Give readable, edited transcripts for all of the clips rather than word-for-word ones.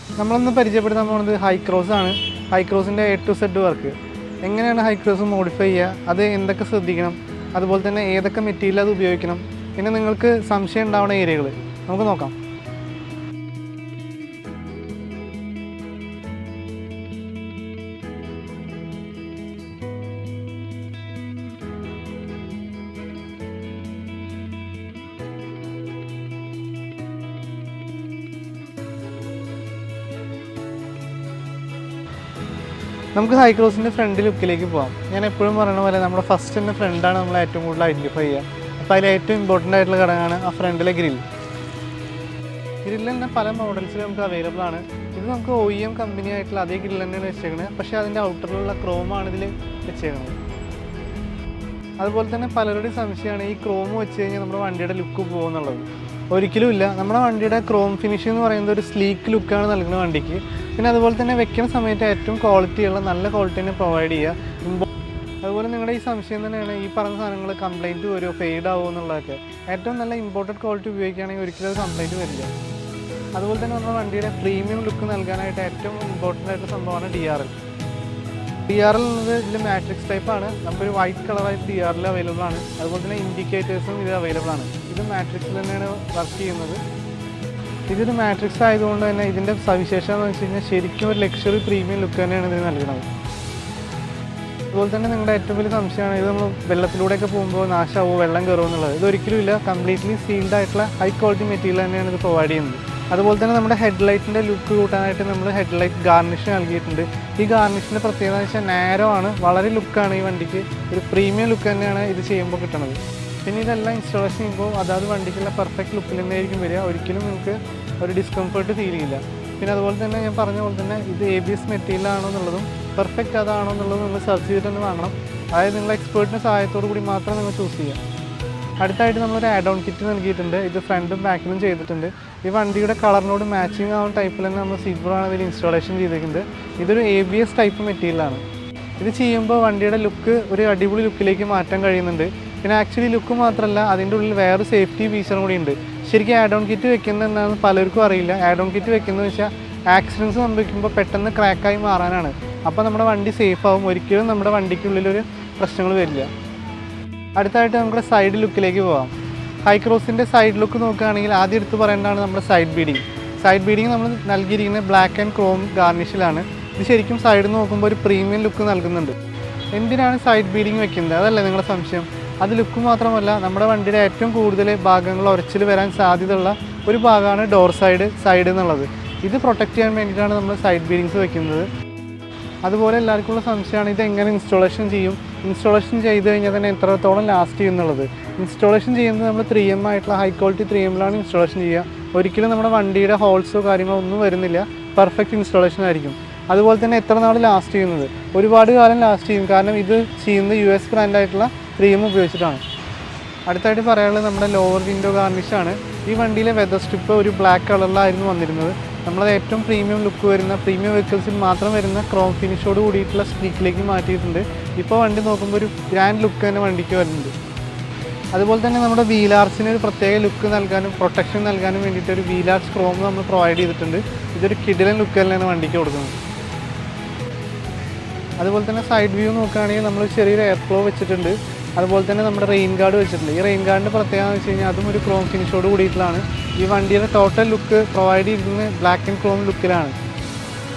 നമ്മളൊന്ന് പരിചയപ്പെടുത്താൻ പോകുന്നത് ഹൈക്രോസ് ആണ്. ഹൈക്രോസിൻ്റെ എ ടു സെഡ് വർക്ക് എങ്ങനെയാണ് ഹൈക്രോസ് മോഡിഫൈ ചെയ്യുക, അത് എന്തൊക്കെ ശ്രദ്ധിക്കണം, അതുപോലെ തന്നെ ഏതൊക്കെ മെറ്റീരിയൽ അത് ഉപയോഗിക്കണം, പിന്നെ നിങ്ങൾക്ക് സംശയം ഉണ്ടാവുന്ന ഏരിയകൾ നമുക്ക് നോക്കാം. നമുക്ക് ഹൈക്രോസിൻ്റെ ഫ്രണ്ട് ലുക്കിലേക്ക് പോകാം. ഞാൻ എപ്പോഴും പറയുന്ന പോലെ നമ്മുടെ ഫസ്റ്റ് തന്നെ ഫ്രണ്ടാണ് നമ്മൾ ഏറ്റവും കൂടുതൽ ഐഡൻറ്റിഫൈ ചെയ്യുക. അപ്പോൾ അതിൽ ഏറ്റവും ഇമ്പോർട്ടൻ്റ് ആയിട്ടുള്ള ഘടകമാണ് ആ ഫ്രണ്ടിലെ ഗ്രിൽ. ഗ്രില്ല് തന്നെ പല മോഡൽസിൽ നമുക്ക് അവൈലബിൾ ആണ്. ഇത് നമുക്ക് OEM കമ്പനി ആയിട്ടുള്ള അതേ ഗ്രില്ല് തന്നെയാണ് വെച്ചേക്കുന്നത്, പക്ഷേ അതിൻ്റെ ഔട്ടറിലുള്ള ക്രോമാണ് ഇതിൽ വെച്ചേക്കുന്നത്. അതുപോലെ തന്നെ പലരുടെയും സംശയമാണ് ഈ ക്രോം വെച്ച് കഴിഞ്ഞാൽ നമ്മുടെ വണ്ടിയുടെ ലുക്ക് പോകുമെന്നുള്ളത്. ഒരിക്കലും ഇല്ല. നമ്മുടെ വണ്ടിയുടെ ക്രോം ഫിനിഷ് എന്ന് പറയുന്നത് ഒരു സ്ലീക്ക് ലുക്കാണ് നൽകുന്നത് വണ്ടിക്ക്. പിന്നെ അതുപോലെ തന്നെ വെക്കുന്ന സമയത്ത് ഏറ്റവും ക്വാളിറ്റിയുള്ള നല്ല ക്വാളിറ്റി തന്നെ പ്രൊവൈഡ് ചെയ്യുക. അതുപോലെ നിങ്ങളുടെ ഈ സംശയം തന്നെയാണ് ഈ പറഞ്ഞ സാധനങ്ങൾ കംപ്ലൈൻറ്റ് വരുമോ, ഫെയ്ഡ് ആവുമോ എന്നുള്ളതൊക്കെ. ഏറ്റവും നല്ല ഇമ്പോർട്ടൻറ്റ് ക്വാളിറ്റി ഉപയോഗിക്കുകയാണെങ്കിൽ ഒരിക്കലും അത് കംപ്ലൈൻറ്റ് വരില്ല. അതുപോലെ തന്നെ നമ്മുടെ വണ്ടിയുടെ പ്രീമിയം ലുക്ക് നൽകാനായിട്ട് ഏറ്റവും ഇമ്പോർട്ടൻ്റ് ആയിട്ടുള്ള സംഭവമാണ് DRL. DRL എന്നത് ഇതിൽ മാട്രിക്സ് ടൈപ്പാണ്. നമുക്കൊരു വൈറ്റ് കളറായിട്ട് DRL അവൈലബിൾ ആണ്. അതുപോലെ തന്നെ ഇൻഡിക്കേറ്റേഴ്സും ഇത് അവൈലബിൾ ആണ്. ഇത് മാട്രിക്സിൽ തന്നെയാണ് വർക്ക് ചെയ്യുന്നത്. ഇതൊരു മാട്രിക്സ് ആയതുകൊണ്ട് തന്നെ ഇതിൻ്റെ സവിശേഷത എന്ന് വെച്ച് കഴിഞ്ഞാൽ ശരിക്കും ഒരു ലക്ഷറി പ്രീമിയം ലുക്ക് തന്നെയാണ് ഇതിന് നൽകുന്നത്. അതുപോലെ തന്നെ നിങ്ങളുടെ ഏറ്റവും വലിയ സംശയമാണ് ഇത് നമ്മൾ വെള്ളത്തിലൂടെയൊക്കെ പോകുമ്പോൾ നാശമാവോ, വെള്ളം കയറുമോ എന്നുള്ളത്. ഇതൊരിക്കലും ഇല്ല. കംപ്ലീറ്റ്ലി സീൽഡ് ആയിട്ടുള്ള ഹൈ ക്വാളിറ്റി മെറ്റീരിയൽ തന്നെയാണ് ഇത് പ്രൊവൈഡ് ചെയ്യുന്നത്. അതുപോലെ തന്നെ നമ്മുടെ ഹെഡ്ലൈറ്റിൻ്റെ ലുക്ക് കൂട്ടാനായിട്ട് നമ്മൾ ഹെഡ്ലൈറ്റ് ഗാർണിഷ് നൽകിയിട്ടുണ്ട്. ഈ ഗാർണിഷിൻ്റെ പ്രത്യേകത എന്ന് വെച്ചാൽ നാരോ ആണ്, വളരെ ലുക്കാണ് ഈ വണ്ടിക്ക്. ഒരു പ്രീമിയം ലുക്ക് തന്നെയാണ് ഇത് ചെയ്യുമ്പോൾ കിട്ടുന്നത്. പിന്നെ ഇതെല്ലാം ഇൻസ്റ്റാളേഷൻ ചെയ്യുമ്പോൾ അതാത് വണ്ടിക്കുള്ള പെർഫെക്റ്റ് ലുക്കിൽ തന്നെയായിരിക്കും വരിക. ഒരിക്കലും നിങ്ങൾക്ക് ഒരു ഡിസ്കംഫർട്ട് ഫീൽ ചെയ്യില്ല. പിന്നെ അതുപോലെ തന്നെ ഞാൻ പറഞ്ഞ പോലെ തന്നെ ഇത് ABS മെറ്റീരിയൽ ആണോ എന്നുള്ളതും പെർഫെക്റ്റ് അതാണോ എന്നുള്ളതും നിങ്ങൾ സെർച്ച് ചെയ്തിട്ട് തന്നെ വാങ്ങണം. അതായത് നിങ്ങൾ എക്സ്പേർട്ടിൻ്റെ സഹായത്തോടു കൂടി മാത്രം നിങ്ങൾ ചൂസ് ചെയ്യുക. അടുത്തായിട്ട് നമ്മളൊരു ആഡ് ഓൺ കിറ്റ് നൽകിയിട്ടുണ്ട്. ഇത് ഫ്രണ്ടും ബാക്കിലും ചെയ്തിട്ടുണ്ട്. ഈ വണ്ടിയുടെ കളറിനോട് മാച്ചിങ് ആവുന്ന ടൈപ്പിൽ തന്നെ നമ്മൾ സിൽവറാണ് ഇതിൽ ഇൻസ്റ്റാളേഷൻ ചെയ്തിരിക്കുന്നത്. ഇതൊരു ABS ടൈപ്പ് മെറ്റീരിയലാണ്. ഇത് ചെയ്യുമ്പോൾ വണ്ടിയുടെ ലുക്ക് ഒരു അടിപൊളി ലുക്കിലേക്ക് മാറ്റാൻ കഴിയുന്നുണ്ട്. പിന്നെ ആക്ച്വലി ലുക്ക് മാത്രമല്ല, അതിൻ്റെ ഉള്ളിൽ വേറെ സേഫ്റ്റി ഫീച്ചറും കൂടി ഉണ്ട്. ശരിക്കും ആഡ് ഓൺ കിറ്റ് വെക്കുന്നത് എന്താണെന്ന് പലർക്കും അറിയില്ല. ആഡ് ഓൺ കിറ്റ് വെക്കുന്നത് വെച്ചാൽ ആക്സിഡൻറ്റ്സ് സംഭവിക്കുമ്പോൾ പെട്ടെന്ന് ക്രാക്കായി മാറാനാണ്. അപ്പോൾ നമ്മുടെ വണ്ടി സേഫ് ആവും. ഒരിക്കലും നമ്മുടെ വണ്ടിക്കുള്ളിലൊരു പ്രശ്നങ്ങൾ വരില്ല. അടുത്തായിട്ട് നമ്മുടെ സൈഡ് ലുക്കിലേക്ക് പോകാം. ഹൈക്രോസിൻ്റെ സൈഡ് ലുക്ക് നോക്കുകയാണെങ്കിൽ ആദ്യം എടുത്ത് പറയേണ്ടതാണ് നമ്മുടെ സൈഡ് ബീഡിങ്. സൈഡ് ബീഡിങ് നമ്മൾ നൽകിയിരിക്കുന്നത് ബ്ലാക്ക് ആൻഡ് ക്രോം ഗാർണിഷിലാണ്. ഇത് ശരിക്കും സൈഡിൽ നോക്കുമ്പോൾ ഒരു പ്രീമിയം ലുക്ക് നൽകുന്നുണ്ട്. എന്തിനാണ് സൈഡ് ബീഡിങ് വെക്കുന്നത്, അതല്ലേ നിങ്ങളുടെ സംശയം? അത് ലുക്ക് മാത്രമല്ല, നമ്മുടെ വണ്ടിയുടെ ഏറ്റവും കൂടുതൽ ഭാഗങ്ങൾ ഉരച്ചിൽ വരാൻ സാധ്യതയുള്ള ഒരു ഭാഗമാണ് ഡോർ സൈഡ് എന്നുള്ളത്. ഇത് പ്രൊട്ടക്റ്റ് ചെയ്യാൻ വേണ്ടിയിട്ടാണ് നമ്മൾ സൈഡ് ബീഡിങ്സ് വെക്കുന്നത്. അതുപോലെ എല്ലാവർക്കും ഉള്ള സംശയമാണ് ഇത് എങ്ങനെ ഇൻസ്റ്റാളേഷൻ ചെയ്യും, ഇൻസ്റ്റാളേഷൻ ചെയ്ത് കഴിഞ്ഞാൽ തന്നെ എത്രത്തോളം ലാസ്റ്റ് ചെയ്യും എന്നുള്ളത്. ഇൻസ്റ്റാളേഷൻ ചെയ്യുന്നത് നമ്മൾ 3M ആയിട്ടുള്ള ഹൈ ക്വാളിറ്റി 3Mലാണ് ഇൻസ്റ്റാളേഷൻ ചെയ്യുക. ഒരിക്കലും നമ്മുടെ വണ്ടിയുടെ ഹോൾസോ കാര്യങ്ങളോ ഒന്നും വരുന്നില്ല. പെർഫെക്റ്റ് ഇൻസ്റ്റാളേഷൻ ആയിരിക്കും. അതുപോലെ തന്നെ എത്ര നാൾ ലാസ്റ്റ് ചെയ്യുന്നത്, ഒരുപാട് കാലം ലാസ്റ്റ് ചെയ്യും. കാരണം ഇത് ചെയ്യുന്നത് US ബ്രാൻഡായിട്ടുള്ള 3M ഉപയോഗിച്ചിട്ടാണ്. അടുത്തായിട്ട് പറയാനുള്ളത് നമ്മുടെ ലോവർ വിൻഡോ ഗാർണിഷാണ്. ഈ വണ്ടിയിലെ വെതർ സ്ട്രിപ്പ് ഒരു ബ്ലാക്ക് കളറിലായിരുന്നു വന്നിരുന്നത്. നമ്മളത് ഏറ്റവും പ്രീമിയം ലുക്ക് വരുന്ന പ്രീമിയം വെഹിക്കിൾസിൽ മാത്രം വരുന്ന ക്രോം ഫിനിഷോട് കൂടിയിട്ടുള്ള സ്ട്രീക്കിലേക്ക് മാറ്റിയിട്ടുണ്ട്. ഇപ്പോൾ വണ്ടി നോക്കുമ്പോൾ ഒരു ഗ്രാൻഡ് ലുക്ക് തന്നെ വണ്ടിക്ക് വരുന്നുണ്ട്. അതുപോലെ തന്നെ നമ്മുടെ വീലാർസിന് ഒരു പ്രത്യേക ലുക്ക് നൽകാനും പ്രൊട്ടക്ഷൻ നൽകാനും വേണ്ടിയിട്ട് ഒരു വീലാർസ് ക്രോം നമ്മൾ പ്രൊവൈഡ് ചെയ്തിട്ടുണ്ട്. ഇതൊരു കിടിലൻ ലുക്ക് തന്നെയാണ് വണ്ടിക്ക് കൊടുക്കുന്നത്. അതുപോലെ തന്നെ സൈഡ് വ്യൂ നോക്കുകയാണെങ്കിൽ നമ്മൾ ചെറിയൊരു എയർ ഫ്ലോ വെച്ചിട്ടുണ്ട്. അതുപോലെ തന്നെ നമ്മുടെ റെയിൻ ഗാർഡ് വെച്ചിട്ടുണ്ട്. ഈ റെയിൻ ഗാർഡിൻ്റെ പ്രത്യേകത എന്ന് വെച്ച് കഴിഞ്ഞാൽ അതും ഒരു ക്രോം ഫിനിഷോട് കൂടിയിട്ടുള്ളതാണ്. ഈ വണ്ടിയുടെ ടോട്ടൽ ലുക്ക് പ്രൊവൈഡ് ചെയ്തിരിക്കുന്നത് ബ്ലാക്ക് ആൻഡ് ക്രോം ലുക്കിലാണ്.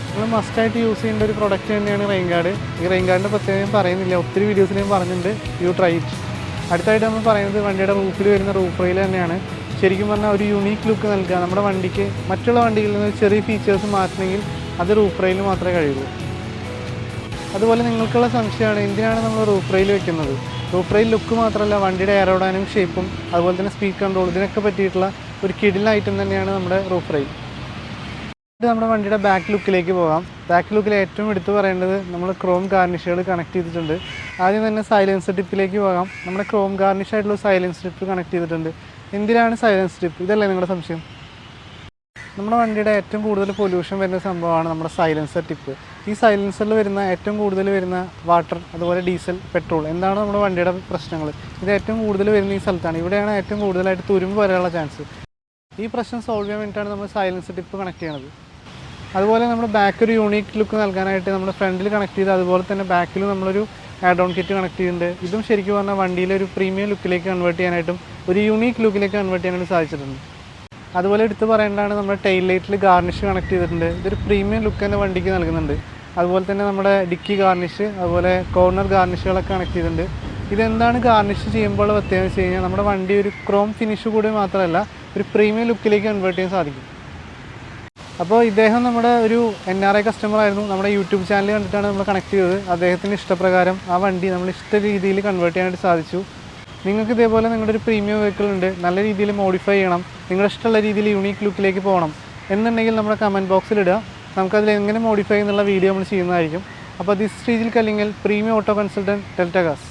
നമ്മൾ മസ്റ്റായിട്ട് യൂസ് ചെയ്യേണ്ട ഒരു പ്രൊഡക്റ്റ് തന്നെയാണ് റെയിൻ ഗാർഡ്. ഈ റെയിൻ ഗാർഡിൻ്റെ പ്രത്യേകം പറയുന്നില്ല, ഒത്തിരി വീഡിയോസിൽ ഞാൻ പറഞ്ഞിട്ടുണ്ട്. You try it. അടുത്തായിട്ട് നമ്മൾ പറയുന്നത് വണ്ടിയുടെ റൂഫിൽ വരുന്ന റൂഫ് റെയിൽ തന്നെയാണ്. ശരിക്കും പറഞ്ഞാൽ ഒരു യുണീക്ക് ലുക്ക് നൽകുക. നമ്മുടെ വണ്ടിക്ക് മറ്റുള്ള വണ്ടികളിൽ നിന്ന് ചെറിയ ഫീച്ചേഴ്സ് മാറ്റണമെങ്കിൽ അത് റൂഫ് റെയിൽ മാത്രമേ കഴിയുള്ളൂ. അതുപോലെ നിങ്ങൾക്കുള്ള സംശയമാണ് എന്തിനാണ് നമ്മൾ റൂഫ് റെയിൽ വെക്കുന്നത്. റൂഫ് റെയിൽ ലുക്ക് മാത്രമല്ല, വണ്ടിയുടെ എയറോഡൈനാമിക് ഷേപ്പും അതുപോലെ തന്നെ സ്പീഡ് കൺട്രോൾ ഇതിനൊക്കെ പറ്റിയിട്ടുള്ള ഒരു കിടിലൻ ഐറ്റം തന്നെയാണ് നമ്മുടെ റൂഫ് റെയിൽ. ഇത് നമ്മുടെ വണ്ടിയുടെ ബാക്ക് ലുക്കിലേക്ക് പോകാം. ബാക്ക് ലുക്കിൽ ഏറ്റവും എടുത്തു പറയേണ്ടത് നമ്മൾ ക്രോം ഗാർണിഷുകൾ കണക്ട് ചെയ്തിട്ടുണ്ട്. ആദ്യം തന്നെ സൈലൻസർ ടിപ്പിലേക്ക് പോകാം. നമ്മുടെ ക്രോം ഗാർണിഷ് ആയിട്ടുള്ള സൈലൻസർ ടിപ്പ് കണക്ട് ചെയ്തിട്ടുണ്ട്. എന്തിനാണ് സൈലൻസർ ടിപ്പ്, ഇതല്ലേ നിങ്ങളുടെ സംശയം? നമ്മുടെ വണ്ടിയുടെ ഏറ്റവും കൂടുതൽ പൊല്യൂഷൻ വരുന്ന സംഭവമാണ് നമ്മുടെ സൈലൻസർ ടിപ്പ്. ഈ സൈലൻസറിൽ വരുന്ന ഏറ്റവും കൂടുതൽ വരുന്ന വാട്ടർ, അതുപോലെ ഡീസൽ, പെട്രോൾ, എന്താണ് നമ്മുടെ വണ്ടിയുടെ പ്രശ്നങ്ങൾ, ഇത് ഏറ്റവും കൂടുതൽ വരുന്ന ഈ സ്ഥലത്താണ്. ഇവിടെയാണ് ഏറ്റവും കൂടുതലായിട്ട് തുരുമ്പ് വരാനുള്ള ചാൻസ്. ഈ പ്രശ്നം സോൾവ് ചെയ്യാൻ വേണ്ടിയിട്ടാണ് നമ്മൾ സൈലൻസർ ടിപ്പ് കണക്ട് ചെയ്യണത്. അതുപോലെ നമ്മുടെ ബാക്ക് ഒരു യൂണീക്ക് ലുക്ക് നൽകാനായിട്ട് നമ്മുടെ ഫ്രണ്ടിൽ കണക്ട് ചെയ്ത് അതുപോലെ തന്നെ ബാക്കിൽ നമ്മളൊരു ആഡ് ഓൺ കിറ്റ് കണക്ട് ചെയ്തിട്ടുണ്ട്. ഇതും ശരിക്കും പറഞ്ഞാൽ വണ്ടിയിലെ ഒരു പ്രീമിയം ലുക്കിലേക്ക് കൺവേർട്ട് ചെയ്യാനായിട്ടും ഒരു യൂണീക്ക് ലുക്കിലേക്ക് കൺവേർട്ട് ചെയ്യാനായിട്ട് സാധിച്ചിട്ടുണ്ട്. അതുപോലെ എടുത്ത് പറയേണ്ടതാണ് നമ്മുടെ ടെയിൽ ലൈറ്റിൽ ഗാർണിഷ് കണക്ട് ചെയ്തിട്ടുണ്ട്. ഇതൊരു പ്രീമിയം ലുക്ക് തന്നെ വണ്ടിക്ക് നൽകുന്നുണ്ട്. അതുപോലെ തന്നെ നമ്മുടെ ഡിക്കി ഗാർണിഷ്, അതുപോലെ കോർണർ ഗാർണിഷുകളൊക്കെ കണക്ട് ചെയ്തിട്ടുണ്ട്. ഇതെന്താണ് ഗാർണിഷ് ചെയ്യുമ്പോൾ പ്രത്യേകത വെച്ച് കഴിഞ്ഞാൽ നമ്മുടെ വണ്ടി ഒരു ക്രോം ഫിനിഷ് കൂടി മാത്രമല്ല ഒരു പ്രീമിയം ലുക്കിലേക്ക് കൺവേർട്ട് ചെയ്യാൻ സാധിക്കും. അപ്പോൾ ഇദ്ദേഹം നമ്മുടെ ഒരു NRI കസ്റ്റമർ ആയിരുന്നു. നമ്മുടെ യൂട്യൂബ് ചാനൽ കണ്ടിട്ടാണ് നമ്മൾ കണക്ട് ചെയ്തത്. അദ്ദേഹത്തിൻ്റെ ഇഷ്ടപ്രകാരം ആ വണ്ടി നമ്മൾ ഇഷ്ട രീതിയിൽ കൺവേർട്ട് ചെയ്യാനായിട്ട് സാധിച്ചു. നിങ്ങൾക്ക് ഇതേപോലെ നിങ്ങളുടെ ഒരു പ്രീമിയം വെഹിക്കിൾ ഉണ്ട്, നല്ല രീതിയിൽ മോഡിഫൈ ചെയ്യണം, നിങ്ങളുടെ ഇഷ്ടമുള്ള രീതിയിൽ യൂണീക്ക് ലുക്കിലേക്ക് പോകണം എന്നുണ്ടെങ്കിൽ നമ്മുടെ കമൻറ്റ് ബോക്സിൽ ഇടുക. നമുക്കതിൽ എങ്ങനെ മോഡിഫൈ എന്നുള്ള വീഡിയോ നമ്മൾ ചെയ്യുന്നതായിരിക്കും. അപ്പോൾ ദിസ് സ്റ്റേജിൽ Kallingal premium auto consultant delta കാസ്.